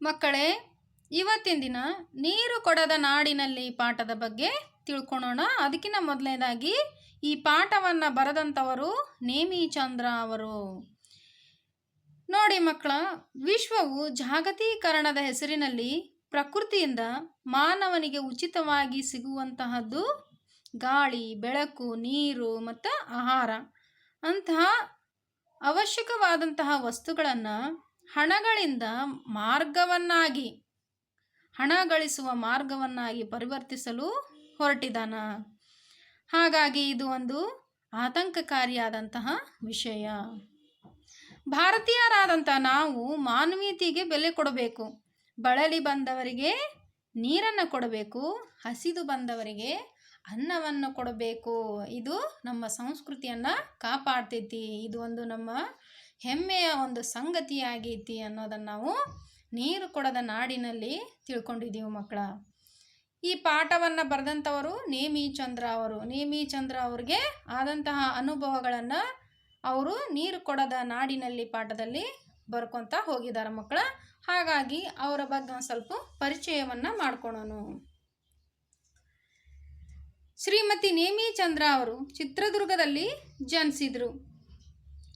ಮಕ್ಕಳೇ, ಇವತ್ತಿನ ದಿನ ನೀರು ಕೊಡದ ನಾಡಿನಲ್ಲಿ ಪಾಠದ ಬಗ್ಗೆ ತಿಳ್ಕೊಳ್ಳೋಣ. ಅದಕ್ಕಿಂತ ಮೊದಲನೇದಾಗಿ ಈ ಪಾಠವನ್ನು ಬರೆದಂಥವರು ನೇಮಿಚಂದ್ರ ಅವರು. ನೋಡಿ ಮಕ್ಕಳ, ವಿಶ್ವವು ಜಾಗತೀಕರಣದ ಹೆಸರಿನಲ್ಲಿ ಪ್ರಕೃತಿಯಿಂದ ಮಾನವನಿಗೆ ಉಚಿತವಾಗಿ ಸಿಗುವಂತಹದ್ದು ಗಾಳಿ, ಬೆಳಕು, ನೀರು ಮತ್ತು ಆಹಾರ ಅಂತಹ ಅವಶ್ಯಕವಾದಂತಹ ವಸ್ತುಗಳನ್ನು ಹಣಗಳಿಂದ ಹಣ ಗಳಿಸುವ ಮಾರ್ಗವನ್ನಾಗಿ ಪರಿವರ್ತಿಸಲು ಹೊರಟಿದ್ದಾನ. ಹಾಗಾಗಿ ಇದು ಒಂದು ಆತಂಕಕಾರಿಯಾದಂತಹ ವಿಷಯ. ಭಾರತೀಯರಾದಂಥ ನಾವು ಮಾನವೀಯತೆಗೆ ಬೆಲೆ ಕೊಡಬೇಕು. ಬಳಲಿ ಬಂದವರಿಗೆ ನೀರನ್ನು ಕೊಡಬೇಕು, ಹಸಿದು ಬಂದವರಿಗೆ ಅನ್ನವನ್ನು ಕೊಡಬೇಕು. ಇದು ನಮ್ಮ ಸಂಸ್ಕೃತಿಯನ್ನು ಕಾಪಾಡ್ತೈತಿ. ಇದು ಒಂದು ನಮ್ಮ ಹೆಮ್ಮೆಯ ಒಂದು ಸಂಗತಿಯಾಗೈತಿ ಅನ್ನೋದನ್ನು ನಾವು ನೀರು ಕೊಡದ ನಾಡಿನಲ್ಲಿ ತಿಳ್ಕೊಂಡಿದ್ದೀವಿ ಮಕ್ಕಳ. ಈ ಪಾಠವನ್ನು ಬರೆದಂಥವರು ನೇಮಿಚಂದ್ರ ಅವರು. ನೇಮಿಚಂದ್ರ ಅವ್ರಿಗೆ ಆದಂತಹ ಅನುಭವಗಳನ್ನು ಅವರು ನೀರು ಕೊಡದ ನಾಡಿನಲ್ಲಿ ಪಾಠದಲ್ಲಿ ಬರ್ಕೊತ ಹೋಗಿದ್ದಾರೆ ಮಕ್ಕಳ. ಹಾಗಾಗಿ ಅವರ ಬಗ್ಗೆ ಒಂದು ಸ್ವಲ್ಪ ಪರಿಚಯವನ್ನು ಮಾಡ್ಕೊಳ್ಳೋಣ. ಶ್ರೀಮತಿ ನೇಮಿಚಂದ್ರ ಅವರು ಚಿತ್ರದುರ್ಗದಲ್ಲಿ ಜನಿಸಿದರು.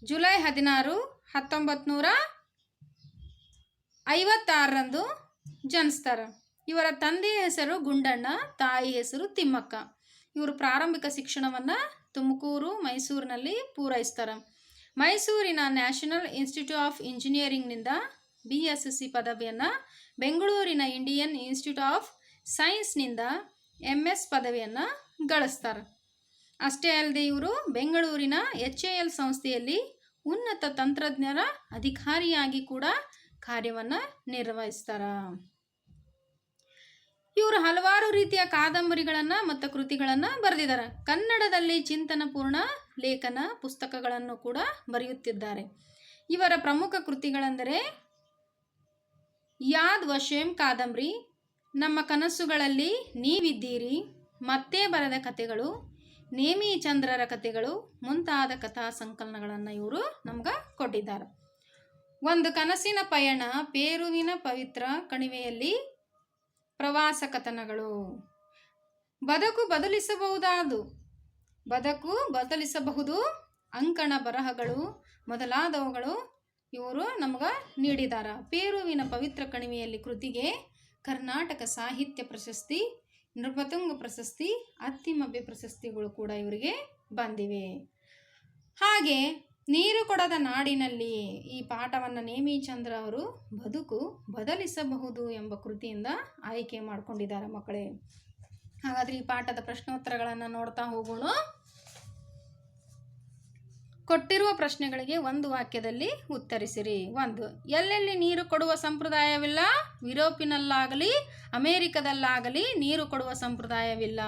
ಜುಲೈ 16, 1956 ಜನಿಸ್ತಾರೆ. ಇವರ ತಂದೆಯ ಹೆಸರು ಗುಂಡಣ್ಣ, ತಾಯಿ ಹೆಸರು ತಿಮ್ಮಕ್ಕ. ಇವರು ಪ್ರಾರಂಭಿಕ ಶಿಕ್ಷಣವನ್ನು ತುಮಕೂರು, ಮೈಸೂರಿನಲ್ಲಿ ಪೂರೈಸ್ತಾರೆ. ಮೈಸೂರಿನ ನ್ಯಾಷನಲ್ ಇನ್ಸ್ಟಿಟ್ಯೂಟ್ ಆಫ್ ಇಂಜಿನಿಯರಿಂಗ್ನಿಂದ BSc ಪದವಿಯನ್ನು, ಬೆಂಗಳೂರಿನ ಇಂಡಿಯನ್ ಇನ್ಸ್ಟಿಟ್ಯೂಟ್ ಆಫ್ ಸೈನ್ಸ್ನಿಂದ MS ಪದವಿಯನ್ನು ಗಳಿಸ್ತಾರೆ. ಅಷ್ಟೇ ಅಲ್ಲದೆ ಇವರು ಬೆಂಗಳೂರಿನ HAL ಸಂಸ್ಥೆಯಲ್ಲಿ ಉನ್ನತ ತಂತ್ರಜ್ಞರ ಅಧಿಕಾರಿಯಾಗಿ ಕೂಡ ಕಾರ್ಯವನ್ನು ನಿರ್ವಹಿಸ್ತಾರೆ. ಇವರು ಹಲವಾರು ರೀತಿಯ ಕಾದಂಬರಿಗಳನ್ನು ಮತ್ತು ಕೃತಿಗಳನ್ನು ಬರೆದಿದ್ದಾರೆ. ಕನ್ನಡದಲ್ಲಿ ಚಿಂತನಪೂರ್ಣ ಲೇಖನ ಪುಸ್ತಕಗಳನ್ನು ಕೂಡ ಬರೆಯುತ್ತಿದ್ದಾರೆ. ಇವರ ಪ್ರಮುಖ ಕೃತಿಗಳೆಂದರೆ ಯಾದ್ ವಶೇಂ ಕಾದಂಬರಿ, ನಮ್ಮ ಕನಸುಗಳಲ್ಲಿ ನೀವಿದ್ದೀರಿ, ಮತ್ತೆ ಬರೆದ ಕಥೆಗಳು, ನೇಮಿಚಂದ್ರರ ಕಥೆಗಳು ಮುಂತಾದ ಕಥಾ ಸಂಕಲನಗಳನ್ನು ಇವರು ನಮ್ಗೆ ಕೊಟ್ಟಿದ್ದಾರೆ. ಒಂದು ಕನಸಿನ ಪಯಣ, ಪೇರುವಿನ ಪವಿತ್ರ ಕಣಿವೆಯಲ್ಲಿ, ಪ್ರವಾಸ ಕಥನಗಳು, ಬದುಕು ಬದಲಿಸಬಹುದು, ಅಂಕಣ ಬರಹಗಳು ಮೊದಲಾದವುಗಳು ಇವರು ನಮ್ಗೆ ನೀಡಿದ್ದಾರೆ. ಪೇರುವಿನ ಪವಿತ್ರ ಕಣಿವೆಯಲ್ಲಿ ಕೃತಿಗೆ ಕರ್ನಾಟಕ ಸಾಹಿತ್ಯ ಪ್ರಶಸ್ತಿ, ನೃಪತುಂಗ ಪ್ರಶಸ್ತಿ, ಅತ್ತಿಮಬ್ಬೆ ಪ್ರಶಸ್ತಿಗಳು ಕೂಡ ಇವರಿಗೆ ಬಂದಿವೆ. ಹಾಗೆ ನೀರು ಕೊಡದ ನಾಡಿನಲ್ಲಿ ಈ ಪಾಠವನ್ನು ನೇಮಿಚಂದ್ರ ಅವರು ಬದುಕು ಬದಲಿಸಬಹುದು ಎಂಬ ಕೃತಿಯಿಂದ ಆಯ್ಕೆ ಮಾಡಿಕೊಂಡಿದ್ದಾರೆ ಮಕ್ಕಳೇ. ಹಾಗಾದರೆ ಈ ಪಾಠದ ಪ್ರಶ್ನೋತ್ತರಗಳನ್ನು ನೋಡ್ತಾ ಹೋಗೋಣ. ಕೊಟ್ಟಿರುವ ಪ್ರಶ್ನೆಗಳಿಗೆ ಒಂದು ವಾಕ್ಯದಲ್ಲಿ ಉತ್ತರಿಸಿರಿ. 1. ಎಲ್ಲೆಲ್ಲಿ ನೀರು ಕೊಡುವ ಸಂಪ್ರದಾಯವಿಲ್ಲ? ಯುರೋಪಿನಲ್ಲಾಗಲಿ ಅಮೇರಿಕದಲ್ಲಾಗಲಿ ನೀರು ಕೊಡುವ ಸಂಪ್ರದಾಯವಿಲ್ಲ.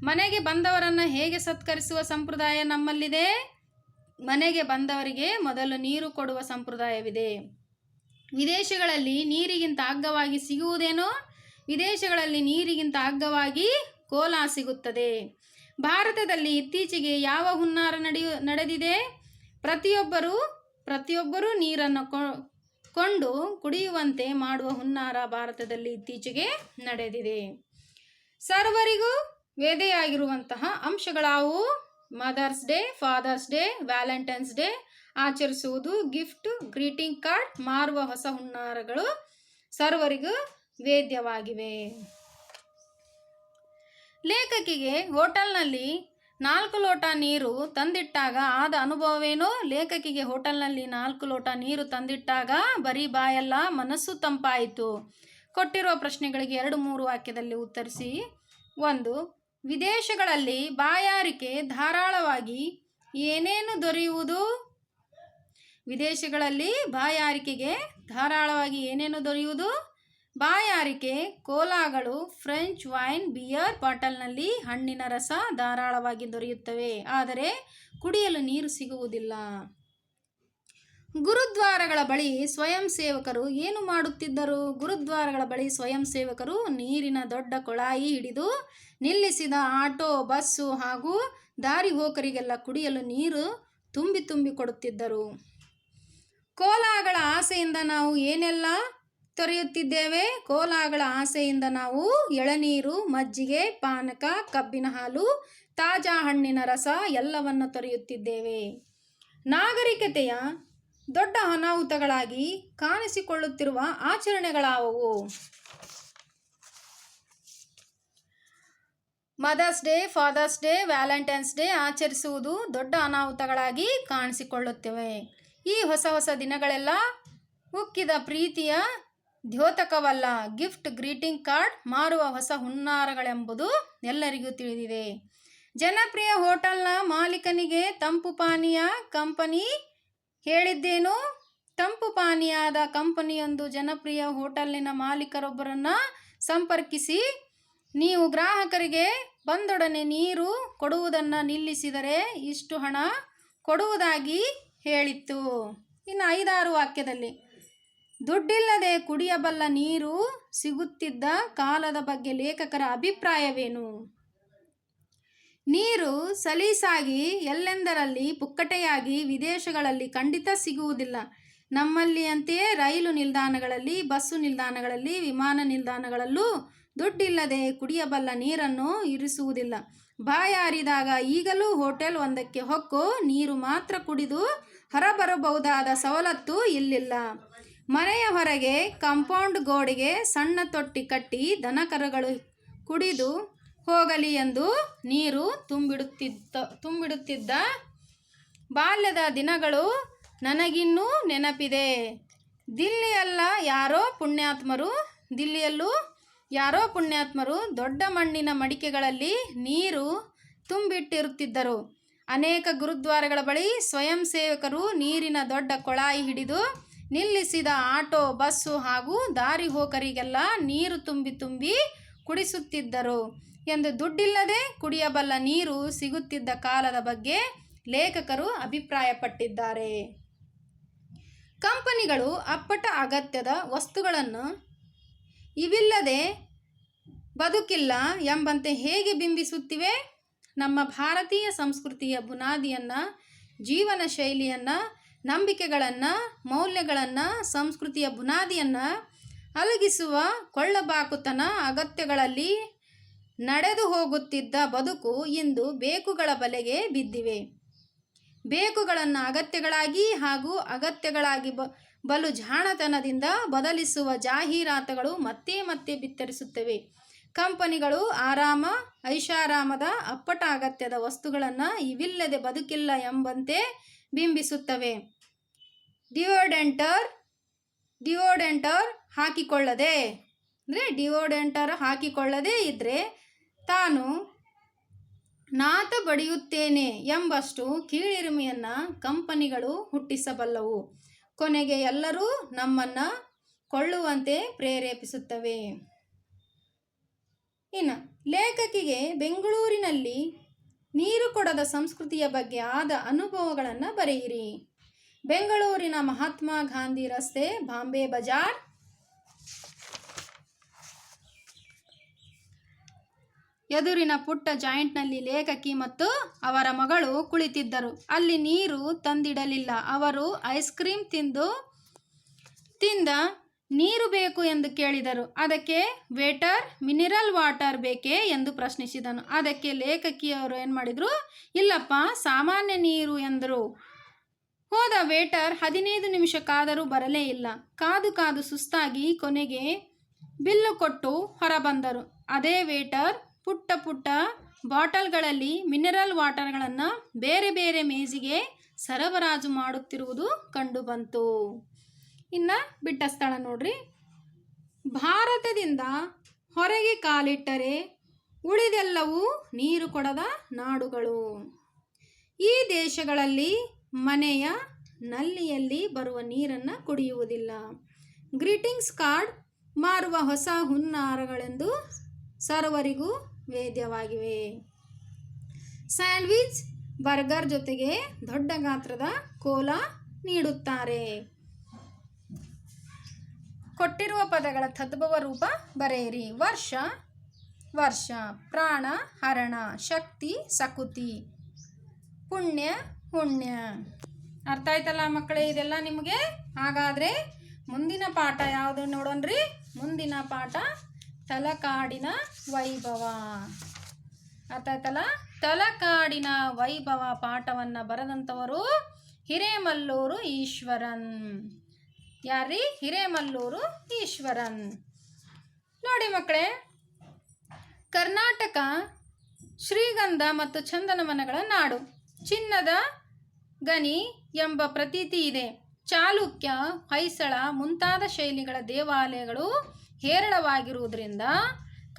ಮನೆಗೆ ಬಂದವರನ್ನು ಹೇಗೆ ಸತ್ಕರಿಸುವ ಸಂಪ್ರದಾಯ ನಮ್ಮಲ್ಲಿದೆ? ಮನೆಗೆ ಬಂದವರಿಗೆ ಮೊದಲು ನೀರು ಕೊಡುವ ಸಂಪ್ರದಾಯವಿದೆ. ವಿದೇಶಗಳಲ್ಲಿ ನೀರಿಗಿಂತ ಅಗ್ಗವಾಗಿ ಸಿಗುವುದೇನೋ? ವಿದೇಶಗಳಲ್ಲಿ ನೀರಿಗಿಂತ ಅಗ್ಗವಾಗಿ ಕೋಲಾ ಸಿಗುತ್ತದೆ. ಭಾರತದಲ್ಲಿ ಇತ್ತೀಚೆಗೆ ಯಾವ ಹುನ್ನಾರ ನಡೆದಿದೆ? ಪ್ರತಿಯೊಬ್ಬರೂ ನೀರನ್ನು ಕೊಂಡು ಕುಡಿಯುವಂತೆ ಮಾಡುವ ಹುನ್ನಾರ ಭಾರತದಲ್ಲಿ ಇತ್ತೀಚೆಗೆ ನಡೆದಿದೆ. ಸರ್ವರಿಗೂ ವೇದೆಯಾಗಿರುವಂತಹ ಅಂಶಗಳಾವು? Mother's day, father's day, valentine's day ಆಚರಿಸುವುದು, ಗಿಫ್ಟ್, ಗ್ರೀಟಿಂಗ್ ಕಾರ್ಡ್ ಮಾರುವ ಹೊಸ ಹುನ್ನಾರಗಳು ಸರ್ವರಿಗೂ ವೇದ್ಯವಾಗಿವೆ. ಲೇಖಕಿಗೆ ಹೋಟೆಲ್ನಲ್ಲಿ 4 ಲೋಟ ನೀರು ತಂದಿಟ್ಟಾಗ ಆದ ಅನುಭವವೇನು? ಲೇಖಕಿಗೆ ಹೋಟೆಲ್ನಲ್ಲಿ 4 ಲೋಟ ನೀರು ತಂದಿಟ್ಟಾಗ ಬರೀ ಬಾಯಲ್ಲ, ಮನಸ್ಸು ತಂಪಾಯಿತು. ಕೊಟ್ಟಿರುವ ಪ್ರಶ್ನೆಗಳಿಗೆ 2-3 ವಾಕ್ಯದಲ್ಲಿ ಉತ್ತರಿಸಿ. 1. ವಿದೇಶಗಳಲ್ಲಿ ಬಾಯಾರಿಕೆ ಧಾರಾಳವಾಗಿ ಏನೇನು ದೊರೆಯುವುದು? ವಿದೇಶಗಳಲ್ಲಿ ಬಾಯಾರಿಕೆಗೆ ಧಾರಾಳವಾಗಿ ಏನೇನು ದೊರೆಯುವುದು? ಬಾಯಾರಿಕೆ ಕೋಲಾಗಳು, ಫ್ರೆಂಚ್ ವೈನ್, ಬಿಯರ್ ಬಾಟಲ್ನಲ್ಲಿ ಹಣ್ಣಿನ ರಸ ಧಾರಾಳವಾಗಿ ದೊರೆಯುತ್ತವೆ. ಆದರೆ ಕುಡಿಯಲು ನೀರು ಸಿಗುವುದಿಲ್ಲ. ಗುರುದ್ವಾರಗಳ ಬಳಿ ಸ್ವಯಂ ಸೇವಕರು ಏನು ಮಾಡುತ್ತಿದ್ದರು? ಗುರುದ್ವಾರಗಳ ಬಳಿ ಸ್ವಯಂ ಸೇವಕರು ನೀರಿನ ದೊಡ್ಡ ಕೊಳಾಯಿ ಹಿಡಿದು ನಿಲ್ಲಿಸಿದ ಆಟೋ, ಬಸ್ಸು ಹಾಗೂ ದಾರಿ ಹೋಕರಿಗೆಲ್ಲ ಕುಡಿಯಲು ನೀರು ತುಂಬಿ ಕೊಡುತ್ತಿದ್ದರು. ಕೋಲಾಗಳ ಆಸೆಯಿಂದ ನಾವು ಏನೆಲ್ಲ ತೊರೆಯುತ್ತಿದ್ದೇವೆ. ಕೋಲಾಗಳ ಆಸೆಯಿಂದ ನಾವು ಎಳನೀರು, ಮಜ್ಜಿಗೆ, ಪಾನಕ, ಕಬ್ಬಿನ ಹಾಲು, ತಾಜಾ ಹಣ್ಣಿನ ರಸ ಎಲ್ಲವನ್ನು ತೊರೆಯುತ್ತಿದ್ದೇವೆ. ನಾಗರಿಕತೆಯ ದೊಡ್ಡ ಅನಾಹುತಗಳಾಗಿ ಕಾಣಿಸಿಕೊಳ್ಳುತ್ತಿರುವ ಆಚರಣೆಗಳಾವುವು? Mother's day, father's day, valentine's day ಆಚರಿಸುವುದು ದೊಡ್ಡ ಅನಾಹುತಗಳಾಗಿ ಕಾಣಿಸಿಕೊಳ್ಳುತ್ತವೆ. ಈ ಹೊಸ ಹೊಸ ದಿನಗಳೆಲ್ಲ ಉಕ್ಕಿದ ಪ್ರೀತಿಯ ದ್ಯೋತಕವಲ್ಲ, ಗಿಫ್ಟ್, ಗ್ರೀಟಿಂಗ್ ಕಾರ್ಡ್ ಮಾರುವ ಹೊಸ ಹುನ್ನಾರಗಳೆಂಬುದು ಎಲ್ಲರಿಗೂ ತಿಳಿದಿದೆ. ಜನಪ್ರಿಯ ಹೋಟೆಲ್ನ ಮಾಲೀಕನಿಗೆ ತಂಪು ಪಾನೀಯ ಕಂಪನಿ ಹೇಳಿದ್ದೇನು? ತಂಪು ಪಾನೀಯದ ಕಂಪನಿಯೊಂದು ಜನಪ್ರಿಯ ಹೋಟೆಲಿನ ಮಾಲೀಕರೊಬ್ಬರನ್ನು ಸಂಪರ್ಕಿಸಿ, ನೀವು ಗ್ರಾಹಕರಿಗೆ ಬಂದೊಡನೆ ನೀರು ಕೊಡುವುದನ್ನು ನಿಲ್ಲಿಸಿದರೆ ಇಷ್ಟು ಹಣ ಕೊಡುವುದಾಗಿ ಹೇಳಿತ್ತು. ಇನ್ನು 5-6 ವಾಕ್ಯದಲ್ಲಿ ದುಡ್ಡಿಲ್ಲದೆ ಕುಡಿಯಬಲ್ಲ ನೀರು ಸಿಗುತ್ತಿದ್ದ ಕಾಲದ ಬಗ್ಗೆ ಲೇಖಕರ ಅಭಿಪ್ರಾಯವೇನು? ನೀರು ಸಲೀಸಾಗಿ ಎಲ್ಲೆಂದರಲ್ಲಿ ಪುಕ್ಕಟೆಯಾಗಿ ವಿದೇಶಗಳಲ್ಲಿ ಖಂಡಿತ ಸಿಗುವುದಿಲ್ಲ. ನಮ್ಮಲ್ಲಿಯಂತೆಯೇ ರೈಲು ನಿಲ್ದಾಣಗಳಲ್ಲಿ, ಬಸ್ಸು ನಿಲ್ದಾಣಗಳಲ್ಲಿ, ವಿಮಾನ ನಿಲ್ದಾಣಗಳಲ್ಲೂ ದುಡ್ಡಿಲ್ಲದೆ ಕುಡಿಯಬಲ್ಲ ನೀರನ್ನು ಇರಿಸುವುದಿಲ್ಲ. ಬಾಯಾರಿದಾಗ ಈಗಲೂ ಹೋಟೆಲ್ ಒಂದಕ್ಕೆ ಹೊಕ್ಕು ನೀರು ಮಾತ್ರ ಕುಡಿದು ಹೊರಬರಬಹುದಾದ ಸವಲತ್ತು ಇಲ್ಲಿಲ್ಲ. ಮನೆಯ ಹೊರಗೆ ಕಾಂಪೌಂಡ್ ಗೋಡೆಗೆ ಸಣ್ಣ ತೊಟ್ಟಿ ಕಟ್ಟಿ ದನಕರುಗಳು ಕುಡಿದು ಹೋಗಲಿ ಎಂದು ನೀರು ತುಂಬಿಡುತ್ತಿದ್ದ ಬಾಲ್ಯದ ದಿನಗಳು ನನಗಿನ್ನೂ ನೆನಪಿದೆ. ದಿಲ್ಲಿಯಲ್ಲೂ ಯಾರೋ ಪುಣ್ಯಾತ್ಮರು ದೊಡ್ಡ ಮಣ್ಣಿನ ಮಡಿಕೆಗಳಲ್ಲಿ ನೀರು ತುಂಬಿಟ್ಟಿರುತ್ತಿದ್ದರು. ಅನೇಕ ಗುರುದ್ವಾರಗಳ ಬಳಿ ಸ್ವಯಂ ಸೇವಕರು ನೀರಿನ ದೊಡ್ಡ ಕೊಳಾಯಿ ಹಿಡಿದು ನಿಲ್ಲಿಸಿದ ಆಟೋ, ಬಸ್ಸು ಹಾಗೂ ದಾರಿ ಹೋಕರಿಗೆಲ್ಲ ನೀರು ತುಂಬಿ ಕುಡಿಸುತ್ತಿದ್ದರು ಎಂದು ದುಡ್ಡಿಲ್ಲದೆ ಕುಡಿಯಬಲ್ಲ ನೀರು ಸಿಗುತ್ತಿದ್ದ ಕಾಲದ ಬಗ್ಗೆ ಲೇಖಕರು ಅಭಿಪ್ರಾಯಪಟ್ಟಿದ್ದಾರೆ. ಕಂಪನಿಗಳು ಅಪ್ಪಟ ಅಗತ್ಯದ ವಸ್ತುಗಳನ್ನು ಇವಿಲ್ಲದೆ ಬದುಕಿಲ್ಲ ಎಂಬಂತೆ ಹೇಗೆ ಬಿಂಬಿಸುತ್ತಿವೆ? ನಮ್ಮ ಭಾರತೀಯ ಸಂಸ್ಕೃತಿಯ ಬುನಾದಿಯನ್ನು, ಜೀವನ ಶೈಲಿಯನ್ನು, ನಂಬಿಕೆಗಳನ್ನು, ಮೌಲ್ಯಗಳನ್ನು, ಸಂಸ್ಕೃತಿಯ ಬುನಾದಿಯನ್ನು ಅಲುಗಿಸುವ ಕೊಳ್ಳಬಾಕುತನ ಅಗತ್ಯಗಳಲ್ಲಿ ನಡೆದು ಹೋಗುತ್ತಿದ್ದ ಬದುಕು ಇಂದು ಬೇಕುಗಳ ಬಲೆಗೆ ಬಿದ್ದಿವೆ. ಬೇಕುಗಳನ್ನು ಅಗತ್ಯಗಳಾಗಿ ಹಾಗೂ ಅಗತ್ಯಗಳಾಗಿ ಬಲು ಜಾಣತನದಿಂದ ಬದಲಿಸುವ ಜಾಹೀರಾತುಗಳು ಮತ್ತೆ ಮತ್ತೆ ಬಿತ್ತರಿಸುತ್ತವೆ. ಕಂಪನಿಗಳು ಆರಾಮ, ಐಷಾರಾಮದ ಅಪ್ಪಟ ಅಗತ್ಯದ ವಸ್ತುಗಳನ್ನು ಇವಿಲ್ಲದೆ ಬದುಕಿಲ್ಲ ಎಂಬಂತೆ ಬಿಂಬಿಸುತ್ತವೆ. ಡಿಯೋಡೆಂಟರ್ ಹಾಕಿಕೊಳ್ಳದೆ ಇದ್ದರೆ ತಾನು ನಾತ ಬಡಿಯುತ್ತೇನೆ ಎಂಬಷ್ಟು ಕೀಳಿರಿಮೆಯನ್ನು ಕಂಪನಿಗಳು ಹುಟ್ಟಿಸಬಲ್ಲವು. ಕೊನೆಗೆ ಎಲ್ಲರೂ ನಮ್ಮನ್ನು ಕೊಳ್ಳುವಂತೆ ಪ್ರೇರೇಪಿಸುತ್ತವೆ. ಇನ್ನು ಲೇಖಕಿಗೆ ಬೆಂಗಳೂರಿನಲ್ಲಿ ನೀರು ಕೊಡದ ಸಂಸ್ಕೃತಿಯ ಬಗ್ಗೆ ಆದ ಅನುಭವಗಳನ್ನು ಬರೆಯಿರಿ. ಬೆಂಗಳೂರಿನ ಮಹಾತ್ಮ ಗಾಂಧಿ ರಸ್ತೆ, ಬಾಂಬೆ ಬಜಾರ್ ಎದುರಿನ ಪುಟ್ಟ ಜಾಯಿಂಟ್ನಲ್ಲಿ ಲೇಖಕಿ ಮತ್ತು ಅವರ ಮಗಳು ಕುಳಿತಿದ್ದರು. ಅಲ್ಲಿ ನೀರು ತಂದಿಡಲಿಲ್ಲ. ಅವರು ಐಸ್ ಕ್ರೀಮ್ ತಿಂದ ನೀರು ಬೇಕು ಎಂದು ಕೇಳಿದರು. ಅದಕ್ಕೆ ವೇಟರ್ ಮಿನರಲ್ ವಾಟರ್ ಬೇಕೇ ಎಂದು ಪ್ರಶ್ನಿಸಿದನು. ಅದಕ್ಕೆ ಲೇಖಕಿಯವರು ಏನು ಮಾಡಿದರು? ಇಲ್ಲಪ್ಪ, ಸಾಮಾನ್ಯ ನೀರು ಎಂದರು. ಹೋದ ವೇಟರ್ 15 ನಿಮಿಷಕ್ಕಾದರೂ ಬರಲೇ ಇಲ್ಲ. ಕಾದು ಸುಸ್ತಾಗಿ ಕೊನೆಗೆ ಬಿಲ್ಲು ಕೊಟ್ಟು ಹೊರಬಂದರು. ಅದೇ ವೇಟರ್ ಪುಟ್ಟ ಬಾಟಲ್ಗಳಲ್ಲಿ ಮಿನರಲ್ ವಾಟರ್ಗಳನ್ನು ಬೇರೆ ಬೇರೆ ಮೇಜಿಗೆ ಸರಬರಾಜು ಮಾಡುತ್ತಿರುವುದು ಕಂಡುಬಂತು. ಇನ್ನು ಬಿಟ್ಟ ಸ್ಥಳ ನೋಡ್ರಿ. ಭಾರತದಿಂದ ಹೊರಗೆ ಕಾಲಿಟ್ಟರೆ ಉಳಿದೆಲ್ಲವೂ ನೀರು ಕೊಡದ ನಾಡುಗಳು. ಈ ದೇಶಗಳಲ್ಲಿ ಮನೆಯ ನಲ್ಲಿಯಲ್ಲಿ ಬರುವ ನೀರನ್ನು ಕುಡಿಯುವುದಿಲ್ಲ. ಗ್ರೀಟಿಂಗ್ಸ್ ಕಾರ್ಡ್ ಮಾರುವ ಹೊಸ ಹುನ್ನಾರಗಳೆಂದು ಸರ್ವರಿಗೂ ವೇದ್ಯವಾಗಿವೆ. ಸ್ಯಾಂಡ್ವಿಚ್, ಬರ್ಗರ್ ಜೊತೆಗೆ ದೊಡ್ಡ ಗಾತ್ರದ ಕೋಲಾ ನೀಡುತ್ತಾರೆ. ಕೊಟ್ಟಿರುವ ಪದಗಳ ತದ್ಭವ ರೂಪ ಬರೆಯಿರಿ. ವರ್ಷ, ಪ್ರಾಣ, ಹರಣ, ಶಕ್ತಿ, ಸಕುತಿ, ಪುಣ್ಯ. ಅರ್ಥ ಆಯ್ತಲ್ಲ ಮಕ್ಕಳೇ? ಇದೆಲ್ಲ ನಿಮಗೆ ಹಾಗಾದರೆ ಮುಂದಿನ ಪಾಠ ಯಾವುದು ನೋಡೋಣ್ರಿ. ಮುಂದಿನ ಪಾಠ ತಲಕಾಡಿನ ವೈಭವ. ಅರ್ಥಾಯ್ತಲ್ಲ? ತಲಕಾಡಿನ ವೈಭವ ಪಾಠವನ್ನು ಬರೆದಂಥವರು ಹಿರೇಮಲ್ಲೂರು ಈಶ್ವರನ್. ಯಾರ್ರೀ? ಹಿರೇಮಲ್ಲೂರು ಈಶ್ವರನ್. ನೋಡಿ ಮಕ್ಕಳೇ, ಕರ್ನಾಟಕ ಶ್ರೀಗಂಧ ಮತ್ತು ಚಂದನವನಗಳ ನಾಡು, ಚಿನ್ನದ ಗನಿ ಎಂಬ ಪ್ರತೀತಿ ಇದೆ. ಚಾಲುಕ್ಯ, ಹೊಯ್ಸಳ ಮುಂತಾದ ಶೈಲಿಗಳ ದೇವಾಲಯಗಳು ಹೇರಳವಾಗಿರುವುದರಿಂದ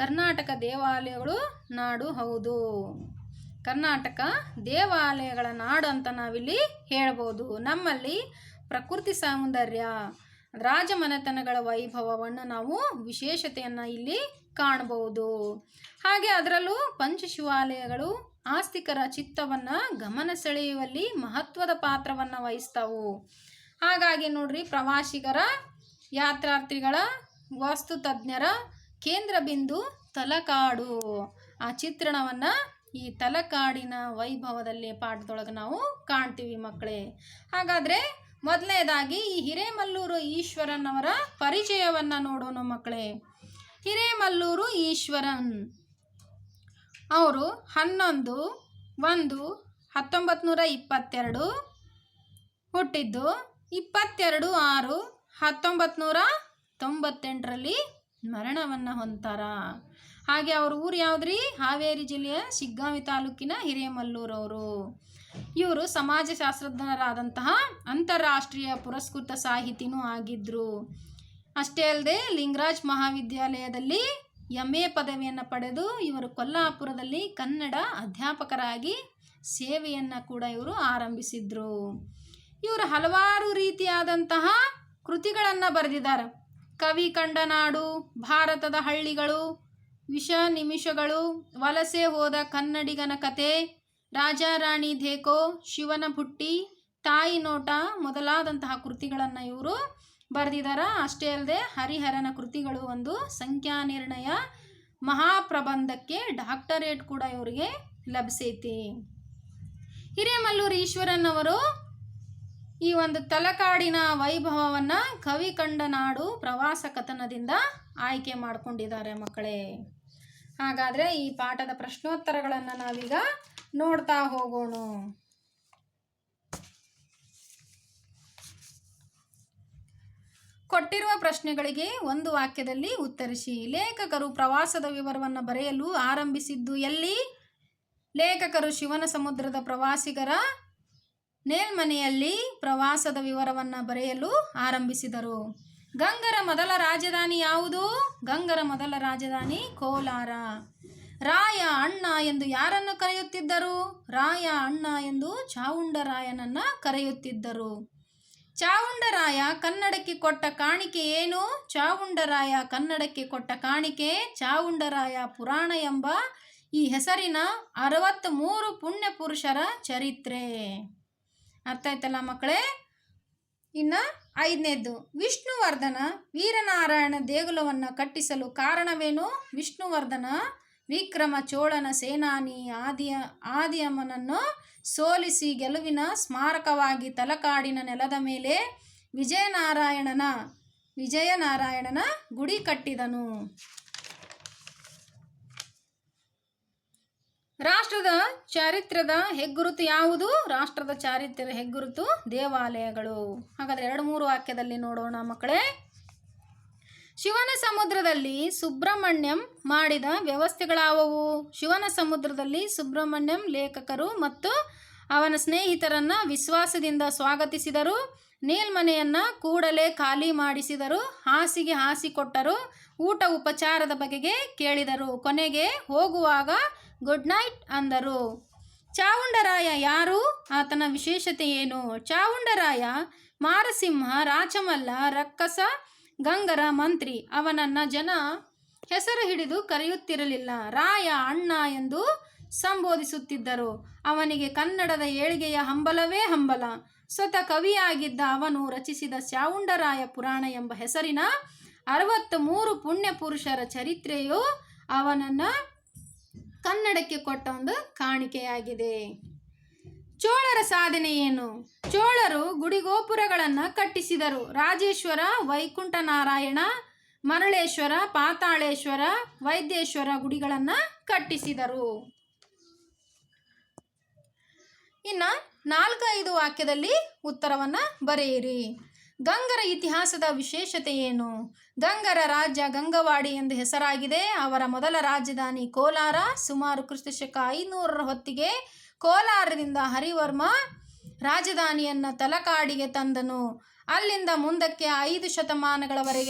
ಕರ್ನಾಟಕ ದೇವಾಲಯಗಳು ನಾಡು ಹೌದು. ಕರ್ನಾಟಕ ದೇವಾಲಯಗಳ ನಾಡು ಅಂತ ನಾವಿಲ್ಲಿ ಹೇಳ್ಬೋದು. ನಮ್ಮಲ್ಲಿ ಪ್ರಕೃತಿ ಸೌಂದರ್ಯ, ರಾಜಮನೆತನಗಳ ವೈಭವವನ್ನು ನಾವು ವಿಶೇಷತೆಯನ್ನು ಇಲ್ಲಿ ಕಾಣಬಹುದು. ಹಾಗೆ ಅದರಲ್ಲೂ ಪಂಚಶಿವಾಲಯಗಳು ಆಸ್ತಿಕರ ಚಿತ್ತವನ್ನು ಗಮನ ಸೆಳೆಯುವಲ್ಲಿ ಮಹತ್ವದ ಪಾತ್ರವನ್ನು ವಹಿಸ್ತಾವು. ಹಾಗಾಗಿ ನೋಡ್ರಿ, ಪ್ರವಾಸಿಗರ, ಯಾತ್ರಾರ್ಥಿಗಳ, ವಾಸ್ತುತಜ್ಞರ ಕೇಂದ್ರ ಬಿಂದು ತಲಕಾಡು. ಆ ಚಿತ್ರಣವನ್ನು ಈ ತಲಕಾಡಿನ ವೈಭವದಲ್ಲಿ ಪಾಠದೊಳಗೆ ನಾವು ಕಾಣ್ತೀವಿ ಮಕ್ಕಳೇ. ಹಾಗಾದರೆ ಮೊದಲನೇದಾಗಿ ಈ ಹಿರೇಮಲ್ಲೂರು ಈಶ್ವರನ್ ಅವರ ಪರಿಚಯವನ್ನು ನೋಡೋಣ ಮಕ್ಕಳೇ. ಹಿರೇಮಲ್ಲೂರು ಈಶ್ವರನ್ ಅವರು 11/1/1922 ಹುಟ್ಟಿದ್ದು, 22/6/1998 ಮರಣವನ್ನು ಹೊಂತಾರ. ಹಾಗೆ ಅವ್ರ ಊರು ಯಾವುದ್ರಿ? ಹಾವೇರಿ ಜಿಲ್ಲೆಯ ಶಿಗ್ಗಾಂವಿ ತಾಲೂಕಿನ ಹಿರೇಮಲ್ಲೂರವರು. ಇವರು ಸಮಾಜಶಾಸ್ತ್ರಜ್ಞರಾದಂತಹ ಅಂತಾರಾಷ್ಟ್ರೀಯ ಪುರಸ್ಕೃತ ಸಾಹಿತಿನೂ ಆಗಿದ್ದರು. ಅಷ್ಟೇ ಅಲ್ಲದೆ ಲಿಂಗರಾಜ್ ಮಹಾವಿದ್ಯಾಲಯದಲ್ಲಿ MA ಪದವಿಯನ್ನು ಪಡೆದು ಇವರು ಕೊಲ್ಲಾಪುರದಲ್ಲಿ ಕನ್ನಡ ಅಧ್ಯಾಪಕರಾಗಿ ಸೇವೆಯನ್ನು ಕೂಡ ಇವರು ಆರಂಭಿಸಿದರು. ಇವರು ಹಲವಾರು ರೀತಿಯಾದಂತಹ ಕೃತಿಗಳನ್ನು ಬರೆದಿದ್ದಾರೆ. ಕವಿ ಕಂಡ ನಾಡು, ಭಾರತದ ಹಳ್ಳಿಗಳು, ವಿಷ ನಿಮಿಷಗಳು, ವಲಸೆ ಹೋದ ಕನ್ನಡಿಗನ ಕತೆ, ರಾಜಾರಾಣಿ ಧೇಕೋ, ಶಿವನ ಬುಟ್ಟಿ, ತಾಯಿ ನೋಟ ಮೊದಲಾದಂತಹ ಕೃತಿಗಳನ್ನು ಇವರು ಬರೆದಿದ್ದಾರೆ. ಅಷ್ಟೇ ಅಲ್ಲದೆ ಹರಿಹರನ ಕೃತಿಗಳು ಒಂದು ಸಂಖ್ಯಾ ನಿರ್ಣಯ ಮಹಾಪ್ರಬಂಧಕ್ಕೆ ಡಾಕ್ಟರೇಟ್ ಕೂಡ ಇವರಿಗೆ ಲಭಿಸೈತಿ. ಹಿರೇಮಲ್ಲೂರು ಈಶ್ವರನ್ ಅವರು ಈ ಒಂದು ತಲಕಾಡಿನ ವೈಭವವನ್ನು ಕವಿ ಕಂಡ ನಾಡು ಪ್ರವಾಸ ಕಥನದಿಂದ ಆಯ್ಕೆ ಮಾಡಿಕೊಂಡಿದ್ದಾರೆ ಮಕ್ಕಳೇ. ಹಾಗಾದರೆ ಈ ಪಾಠದ ಪ್ರಶ್ನೋತ್ತರಗಳನ್ನು ನಾವೀಗ ನೋಡ್ತಾ ಹೋಗೋಣ. ಕೊಟ್ಟಿರುವ ಪ್ರಶ್ನೆಗಳಿಗೆ ಒಂದು ವಾಕ್ಯದಲ್ಲಿ ಉತ್ತರಿಸಿ. ಲೇಖಕರು ಪ್ರವಾಸದ ವಿವರವನ್ನು ಬರೆಯಲು ಆರಂಭಿಸಿದ್ದು ಎಲ್ಲಿ? ಲೇಖಕರು ಶಿವನ ಸಮುದ್ರದ ಪ್ರವಾಸಿಗರ ನೇಲ್ಮನೆಯಲ್ಲಿ ಪ್ರವಾಸದ ವಿವರವನ್ನು ಬರೆಯಲು ಆರಂಭಿಸಿದರು. ಗಂಗರ ಮೊದಲ ರಾಜಧಾನಿ ಯಾವುದು? ಗಂಗರ ಮೊದಲ ರಾಜಧಾನಿ ಕೋಲಾರ. ರಾಯ ಅಣ್ಣ ಎಂದು ಯಾರನ್ನು ಕರೆಯುತ್ತಿದ್ದರು? ರಾಯ ಅಣ್ಣ ಎಂದು ಚಾವುಂಡರಾಯನನ್ನು ಕರೆಯುತ್ತಿದ್ದರು. ಚಾವುಂಡರಾಯ ಕನ್ನಡಕ್ಕೆ ಕೊಟ್ಟ ಕಾಣಿಕೆ ಏನು? ಚಾವುಂಡರಾಯ ಕನ್ನಡಕ್ಕೆ ಕೊಟ್ಟ ಕಾಣಿಕೆ ಚಾವುಂಡರಾಯ ಪುರಾಣ ಎಂಬ ಈ ಹೆಸರಿನ 63 ಪುಣ್ಯ ಪುರುಷರ ಚರಿತ್ರೆ. ಅರ್ಥ ಆಯ್ತಲ್ಲ ಮಕ್ಕಳೇ? ಇನ್ನು 5ನೇದ್ದು, ವಿಷ್ಣುವರ್ಧನ ವೀರನಾರಾಯಣ ದೇಗುಲವನ್ನು ಕಟ್ಟಿಸಲು ಕಾರಣವೇನು? ವಿಷ್ಣುವರ್ಧನ ವಿಕ್ರಮ ಚೋಳನ ಸೇನಾನಿ ಆದಿಯಮನನ್ನು ಸೋಲಿಸಿ ಗೆಲುವಿನ ಸ್ಮಾರಕವಾಗಿ ತಲಕಾಡಿನ ನೆಲದ ಮೇಲೆ ವಿಜಯನಾರಾಯಣನ ಗುಡಿ ಕಟ್ಟಿದನು. ರಾಷ್ಟ್ರದ ಚಾರಿತ್ರ್ಯದ ಹೆಗ್ಗುರುತು ಯಾವುದು? ರಾಷ್ಟ್ರದ ಚಾರಿತ್ರ್ಯದ ಹೆಗ್ಗುರುತು ದೇವಾಲಯಗಳು. ಹಾಗಾದರೆ 2-3 ವಾಕ್ಯದಲ್ಲಿ ನೋಡೋಣ ಮಕ್ಕಳೇ. ಶಿವನ ಸಮುದ್ರದಲ್ಲಿ ಸುಬ್ರಹ್ಮಣ್ಯಂ ಮಾಡಿದ ವ್ಯವಸ್ಥೆಗಳಾವವು? ಶಿವನ ಸಮುದ್ರದಲ್ಲಿ ಸುಬ್ರಹ್ಮಣ್ಯಂ ಲೇಖಕರು ಮತ್ತು ಅವನ ಸ್ನೇಹಿತರನ್ನು ವಿಶ್ವಾಸದಿಂದ ಸ್ವಾಗತಿಸಿದರು. ನೇಲ್ಮನೆಯನ್ನು ಕೂಡಲೇ ಖಾಲಿ ಮಾಡಿಸಿದರು. ಹಾಸಿಗೆ ಹಾಸಿಕೊಟ್ಟರು. ಊಟ ಉಪಚಾರದ ಬಗೆಗೆ ಕೇಳಿದರು. ಕೊನೆಗೆ ಹೋಗುವಾಗ ಗುಡ್ ನೈಟ್ ಅಂದರು. ಚಾವುಂಡರಾಯ ಯಾರು? ಆತನ ವಿಶೇಷತೆ ಏನು? ಚಾವುಂಡರಾಯ ಮಾರಸಿಂಹ, ರಾಚಮಲ್ಲ, ರಕ್ಕಸ, ಗಂಗರ ಮಂತ್ರಿ. ಅವನನ್ನು ಜನ ಹೆಸರು ಹಿಡಿದು ಕರೆಯುತ್ತಿರಲಿಲ್ಲ. ರಾಯ ಅಣ್ಣ ಎಂದು ಸಂಬೋಧಿಸುತ್ತಿದ್ದರು. ಅವನಿಗೆ ಕನ್ನಡದ ಏಳಿಗೆಯ ಹಂಬಲವೇ ಹಂಬಲ. ಸ್ವತಃ ಕವಿಯಾಗಿದ್ದ ಅವನು ರಚಿಸಿದ ಚಾವುಂಡರಾಯ ಪುರಾಣ ಎಂಬ ಹೆಸರಿನ 63 ಪುಣ್ಯ ಪುರುಷರ ಚರಿತ್ರೆಯು ಅವನನ್ನು ಕನ್ನಡಕ್ಕೆ ಕೊಟ್ಟ ಒಂದು ಕಾಣಿಕೆಯಾಗಿದೆ. ಚೋಳರ ಸಾಧನೆ ಏನು? ಚೋಳರು ಗುಡಿಗೋಪುರಗಳನ್ನು ಕಟ್ಟಿಸಿದರು. ರಾಜೇಶ್ವರ, ವೈಕುಂಠನಾರಾಯಣ, ಮರಳೇಶ್ವರ, ಪಾತಾಳೇಶ್ವರ, ವೈದ್ಯೇಶ್ವರ ಗುಡಿಗಳನ್ನು ಕಟ್ಟಿಸಿದರು. ಇನ್ನು 4-5 ವಾಕ್ಯದಲ್ಲಿ ಉತ್ತರವನ್ನು ಬರೆಯಿರಿ. ಗಂಗರ ಇತಿಹಾಸದ ವಿಶೇಷತೆ ಏನು? ಗಂಗರ ರಾಜ್ಯ ಗಂಗವಾಡಿ ಎಂದು ಹೆಸರಾಗಿದೆ. ಅವರ ಮೊದಲ ರಾಜಧಾನಿ ಕೋಲಾರ. ಸುಮಾರು ಕ್ರಿಸ್ತಶಕ 500ರ ಹೊತ್ತಿಗೆ ಕೋಲಾರದಿಂದ ಹರಿವರ್ಮ ರಾಜಧಾನಿಯನ್ನು ತಲಕಾಡಿಗೆ ತಂದನು. ಅಲ್ಲಿಂದ ಮುಂದಕ್ಕೆ 5 ಶತಮಾನಗಳವರೆಗೆ